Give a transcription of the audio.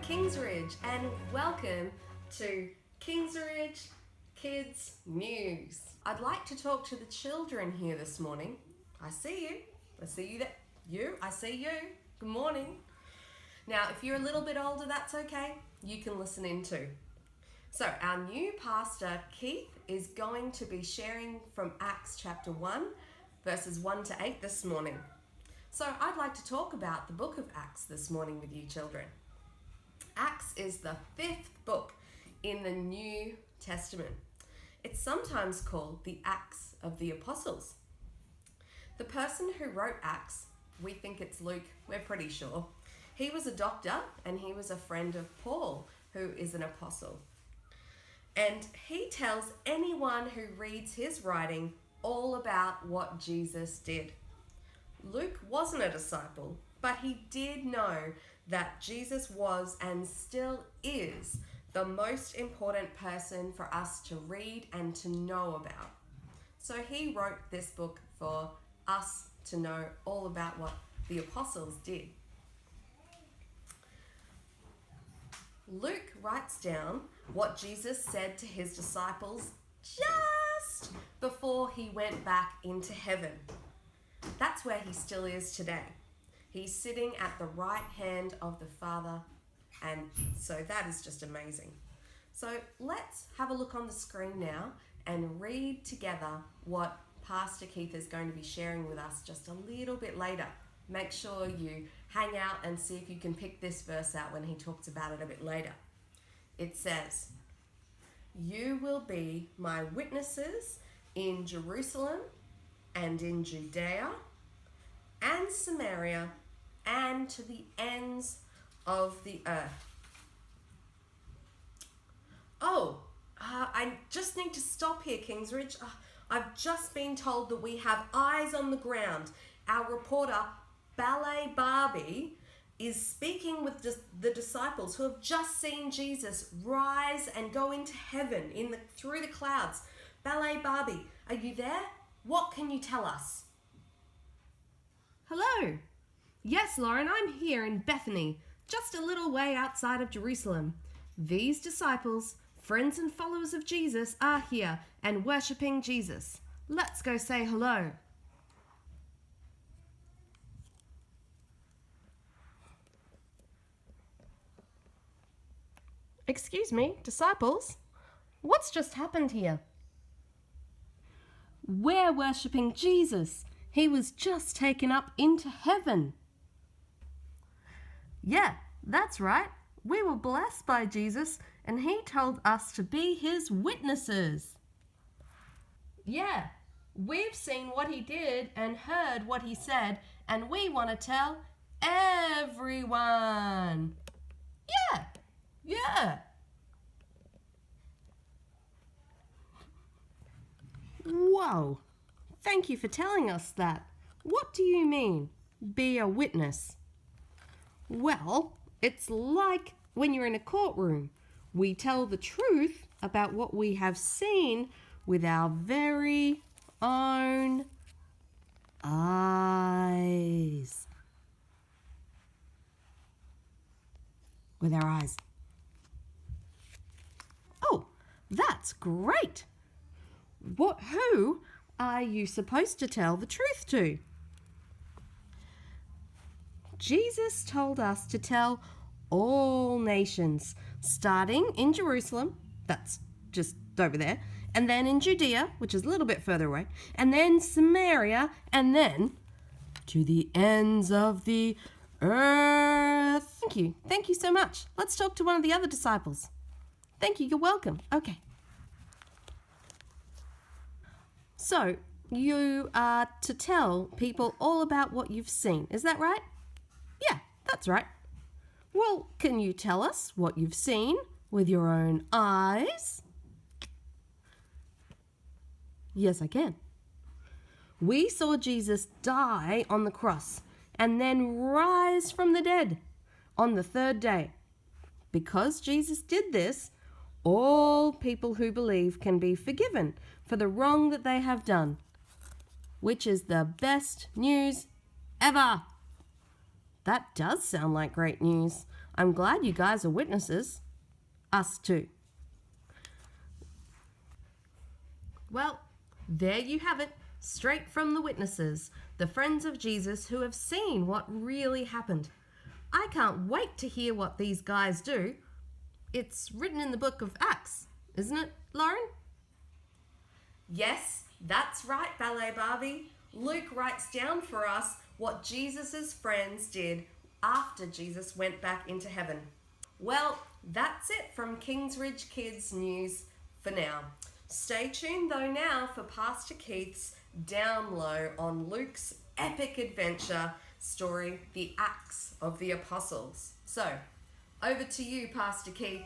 Kingsridge and welcome to Kingsridge Kids News. I'd like to talk to the children here this morning. I see you. I see you there. I see you. Good morning. Now, if you're a little bit older, that's okay. You can listen in too. So, our new pastor, Keith, is going to be sharing from Acts chapter 1, verses 1 to 8 this morning. So, I'd like to talk about the book of Acts this morning with you children. Acts is the 5th book in the New Testament. It's sometimes called the Acts of the Apostles. The person who wrote Acts, we think it's Luke, we're pretty sure. He was a doctor and he was a friend of Paul, who is an apostle. And he tells anyone who reads his writing all about what Jesus did. Luke wasn't a disciple, but he did know that Jesus was and still is the most important person for us to read and to know about. So he wrote this book for us to know all about what the apostles did. Luke writes down what Jesus said to his disciples just before he went back into heaven. That's where he still is today. He's sitting at the right hand of the Father, and so that is just amazing. So let's have a look on the screen now and read together what Pastor Keith is going to be sharing with us just a little bit later. Make sure you hang out and see if you can pick this verse out when he talks about it a bit later. It says, "You will be my witnesses in Jerusalem and in Judea and Samaria and to the ends of the earth." I just need to stop here, Kingsridge. I've just been told that we have eyes on the ground. Our reporter, Ballet Barbie, is speaking with the disciples who have just seen Jesus rise and go into heaven through the clouds. Ballet Barbie, are you there? What can you tell us? Hello. Yes, Lauren, I'm here in Bethany, just a little way outside of Jerusalem. These disciples, friends and followers of Jesus, are here and worshipping Jesus. Let's go say hello. Excuse me, disciples? What's just happened here? We're worshipping Jesus. He was just taken up into heaven. Yeah, that's right. We were blessed by Jesus and he told us to be his witnesses. Yeah, we've seen what he did and heard what he said, and we want to tell everyone. Yeah. Whoa, thank you for telling us that. What do you mean, be a witness? Well, it's like when you're in a courtroom. We tell the truth about what we have seen with our very own eyes. With our eyes. Oh, that's great. Who are you supposed to tell the truth to? Jesus told us to tell all nations, starting in Jerusalem, that's just over there, and then in Judea, which is a little bit further away, and then Samaria, and then to the ends of the earth. Thank you so much. Let's talk to one of the other disciples. Thank you, you're welcome. Okay. So, you are to tell people all about what you've seen, is that right? Yeah, that's right. Well, can you tell us what you've seen with your own eyes? Yes, I can. We saw Jesus die on the cross and then rise from the dead on the third day. Because Jesus did this, all people who believe can be forgiven for the wrong that they have done, which is the best news ever. That does sound like great news. I'm glad you guys are witnesses. Us too. Well, there you have it, straight from the witnesses, the friends of Jesus who have seen what really happened. I can't wait to hear what these guys do. It's written in the book of Acts, isn't it, Lauren? Yes, that's right, Ballet Barbie. Luke writes down for us what Jesus' friends did after Jesus went back into heaven. Well, that's it from Kingsridge Kids News for now. Stay tuned though now for Pastor Keith's down low on Luke's epic adventure story, The Acts of the Apostles. So, over to you, Pastor Keith.